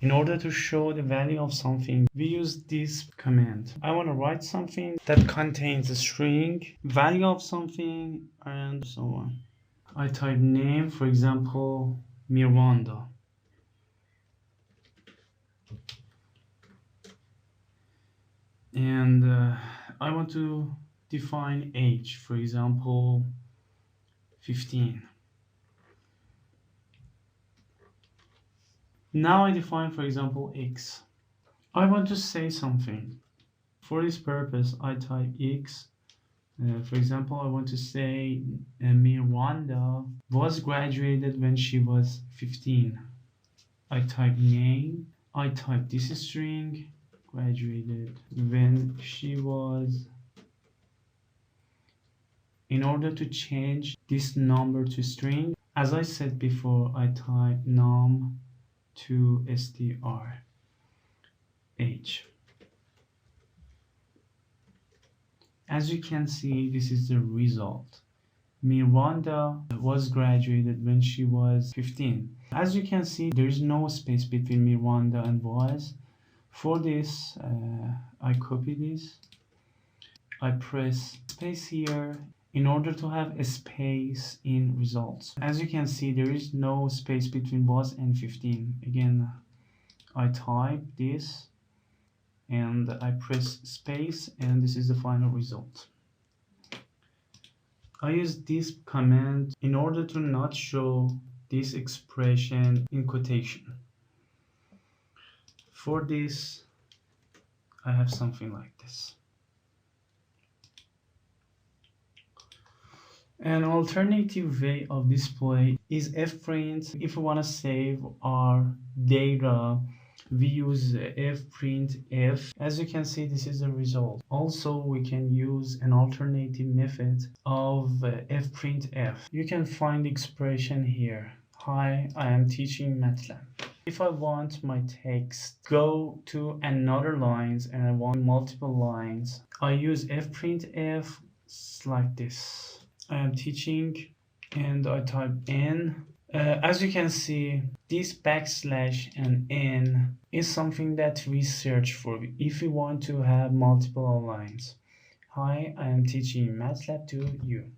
In order to show the value of something, we use this command. I want to write something that contains a string, value of something, and so on. I type name, for example, Miranda. And I want to define age, for example, 15. Now I define, for example, x. I want to say something. For this purpose, I type x. For example, I want to say Miranda was graduated when she was 15. I type name. I type this string, graduated when she was. In order to change this number to string, as I said before, I type num to str age. As you can see, this is the result. Miranda was graduated when she was 15. As you can see, there is no space between Miranda and was. For this, I copy this. I press space here in order to have a space in results. As you can see, there is no space between was and 15. Again, I type this and I press space, and this is the final result. I use this command in order to not show this expression in quotation. For this, I have something like this. An alternative way of display is fprint. If we want to save our data, we use fprintf. As you can see, this is the result. Also, we can use an alternative method of fprintf. You can find the expression here. Hi, I am teaching Matlab. If I want my text go to another lines and I want multiple lines, I use fprintf like this. I am teaching and I type n. As you can see, this backslash and n is something that we search for if we want to have multiple lines. Hi, I am teaching Matlab to you.